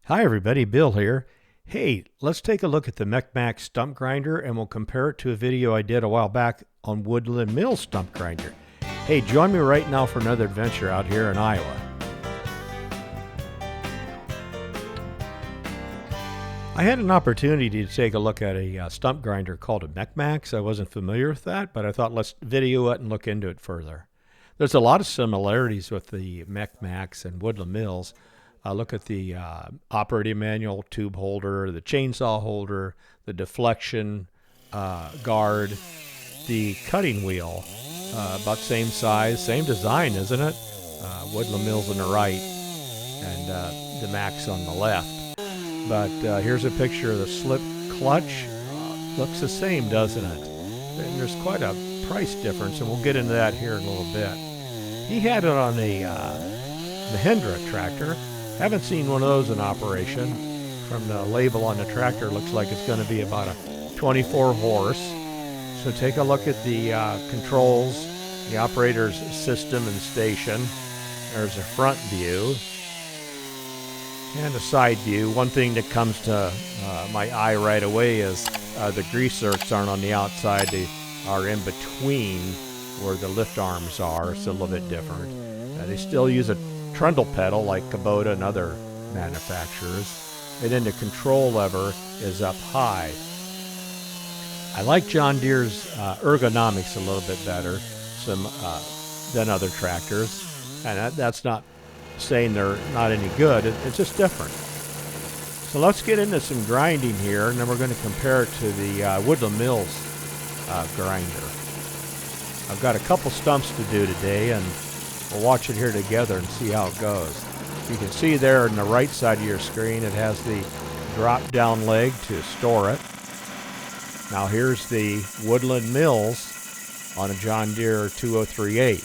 Hi everybody, Bill here. Hey, let's take a look at the MechMaxx stump grinder and we'll compare it to a video I did a while back on Woodland Mills stump grinder. Hey, join me right now for another adventure out here in Iowa. I had an opportunity to take a look at a stump grinder called a MechMaxx. I wasn't familiar with that, but I thought let's video it and look into it further. There's a lot of similarities with the MechMaxx and Woodland Mills. Look at the operating manual, tube holder, the chainsaw holder, the deflection guard, the cutting wheel, about same size, same design, isn't it? Woodland Mills on the right and the Maxx on the left. But here's a picture of the slip clutch. Looks the same, doesn't it? And there's quite a price difference, and we'll get into that here in a little bit. He had it on a Mahindra tractor. Haven't seen one of those in operation. From the label on the tractor, looks like it's going to be about a 24 horse. So take a look at the controls, the operator's system and station. There's a front view and a side view. One thing that comes to my eye right away is the grease zerks aren't on the outside. They are in between where the lift arms are. It's a little bit different. They still use a trundle pedal like Kubota and other manufacturers, and then the control lever is up high. I like John Deere's ergonomics a little bit better than other tractors, and that's not saying they're not any good. It's just different. So let's get into some grinding here, and then we're going to compare it to the Woodland Mills grinder. I've got a couple stumps to do today, and we'll watch it here together and see how it goes. You can see there on the right side of your screen it has the drop down leg to store it. Now here's the Woodland Mills on a John Deere 2038.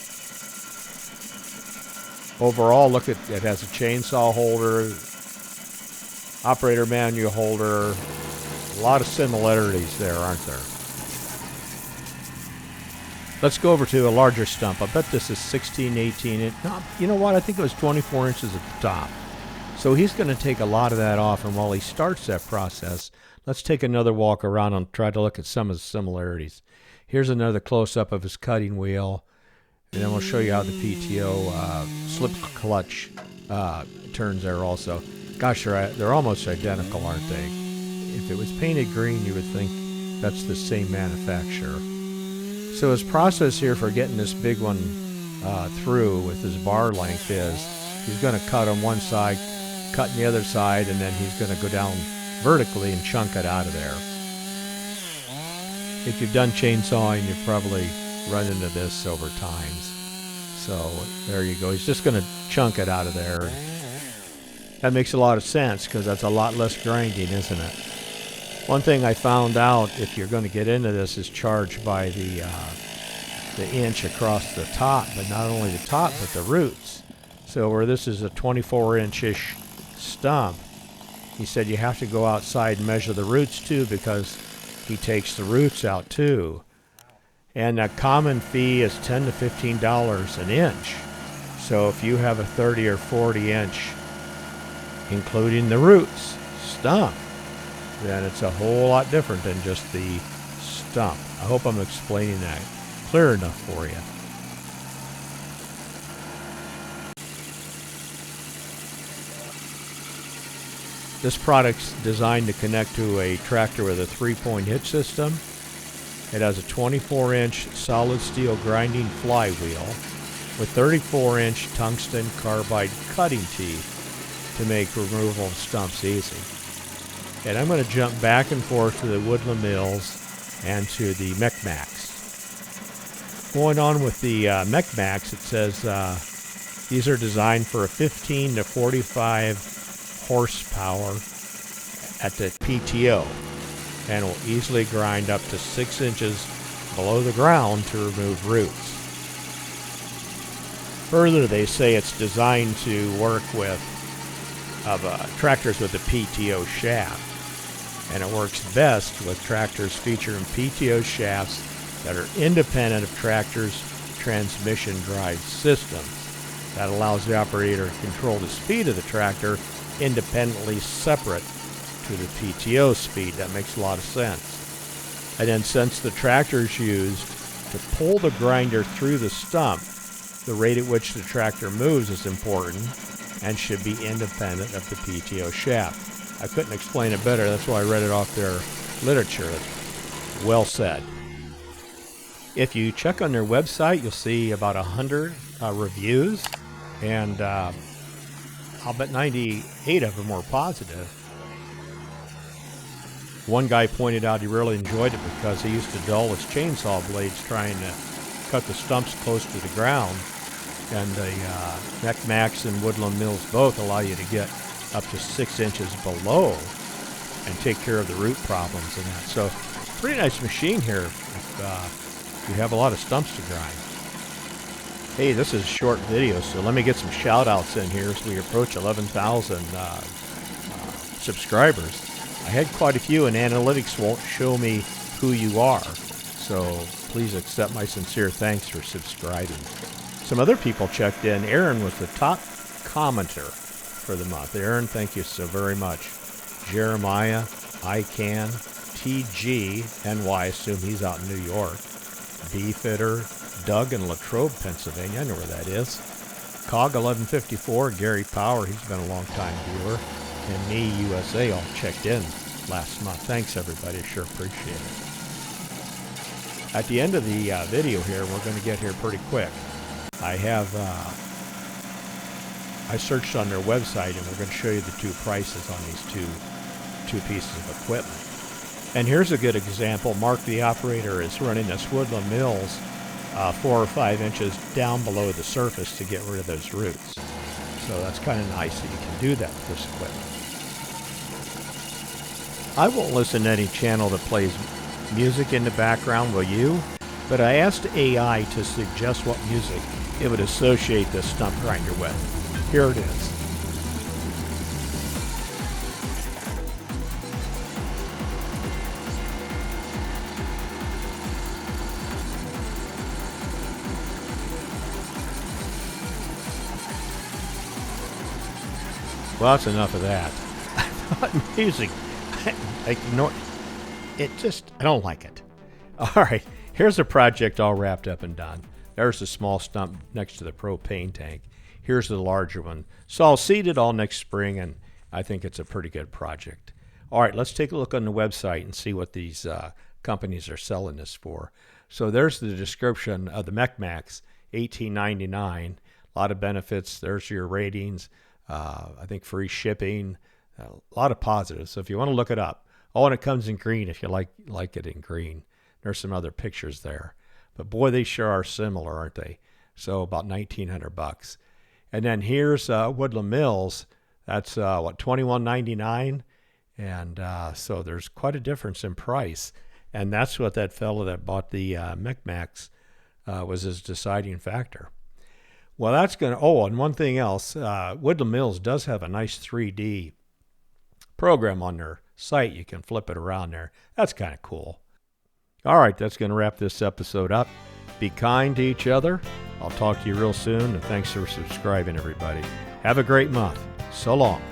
Overall, look at it, has a chainsaw holder, operator manual holder. A lot of similarities there, aren't there? Let's go over to a larger stump. I bet this is 16, 18 inch. No, you know what? I think it was 24 inches at the top. So he's going to take a lot of that off. And while he starts that process, let's take another walk around and try to look at some of the similarities. Here's another close-up of his cutting wheel. And then we'll show you how the PTO slip clutch turns there also. Gosh, they're almost identical, aren't they? If it was painted green, you would think that's the same manufacturer. So his process here for getting this big one through with his bar length is he's going to cut on one side, cut on the other side, and then he's going to go down vertically and chunk it out of there. If you've done chainsawing, you've probably run into this over times. So there you go. He's just going to chunk it out of there. That makes a lot of sense because that's a lot less grinding, isn't it? One thing I found out, if you're going to get into this, is charged by the inch across the top, but not only the top, but the roots. So where this is a 24-inch-ish stump, he said you have to go outside and measure the roots too, because he takes the roots out too. And a common fee is $10 to $15 an inch. So if you have a 30 or 40 inch, including the roots, stump, then it's a whole lot different than just the stump. I hope I'm explaining that clear enough for you. This product's designed to connect to a tractor with a 3-point hitch system. It has a 24-inch solid steel grinding flywheel with 34-inch tungsten carbide cutting teeth to make removal of stumps easy. And I'm going to jump back and forth to the Woodland Mills and to the MechMaxx. Going on with the MechMaxx, it says these are designed for a 15 to 45 horsepower at the PTO and will easily grind up to 6 inches below the ground to remove roots. Further, they say it's designed to work with tractors with a PTO shaft, and it works best with tractors featuring PTO shafts that are independent of tractors' transmission drive systems. That allows the operator to control the speed of the tractor independently separate to the PTO speed. That makes a lot of sense. And then since the tractor is used to pull the grinder through the stump, the rate at which the tractor moves is important and should be independent of the PTO shaft. I couldn't explain it better. That's why I read it off their literature. Well said. If you check on their website, you'll see about 100 reviews, and I'll bet 98 of them were positive. One guy pointed out he really enjoyed it because he used to dull his chainsaw blades trying to cut the stumps close to the ground. And the MechMaxx and Woodland Mills both allow you to get up to 6 inches below and take care of the root problems and that. So, pretty nice machine here if you have a lot of stumps to grind. Hey, this is a short video, so let me get some shout-outs in here as we approach 11,000 subscribers. I had quite a few, and analytics won't show me who you are, so please accept my sincere thanks for subscribing. Some other people checked in. Aaron was the top commenter for the month. Aaron, thank you so very much. Jeremiah, ICANN, TG, NY, assume he's out in New York. Beefitter, Doug in Latrobe, Pennsylvania. I know where that is. Cog 1154, Gary Power, he's been a long-time viewer. And me, USA, all checked in last month. Thanks, everybody. I sure appreciate it. At the end of the video here, we're going to get here pretty quick. I searched on their website, and we're going to show you the two prices on these two pieces of equipment. And here's a good example. Mark, the operator, is running this Woodland Mills 4 or 5 inches down below the surface to get rid of those roots. So that's kind of nice that you can do that with this equipment. I won't listen to any channel that plays music in the background, will you? But I asked AI to suggest what music it would associate this stump grinder with. Here it is. Well, that's enough of that. I thought music, I don't like it. All right, here's the project all wrapped up and done. There's the small stump next to the propane tank. Here's the larger one. So I'll seed it all next spring, and I think it's a pretty good project. All right, let's take a look on the website and see what these companies are selling this for. So there's the description of the MechMaxx, $18.99. A lot of benefits. There's your ratings. I think free shipping, a lot of positives. So if you want to look it up, and it comes in green if you like it in green. There's some other pictures there, but boy, they sure are similar, aren't they? So about $1,900. And then here's Woodland Mills. That's $21.99, and so there's quite a difference in price. And that's what that fellow that bought the MechMaxx was his deciding factor. Well, that's going to, and one thing else, Woodland Mills does have a nice 3D program on their site. You can flip it around there. That's kind of cool. All right, that's going to wrap this episode up. Be kind to each other. I'll talk to you real soon, and thanks for subscribing, everybody. Have a great month. So long.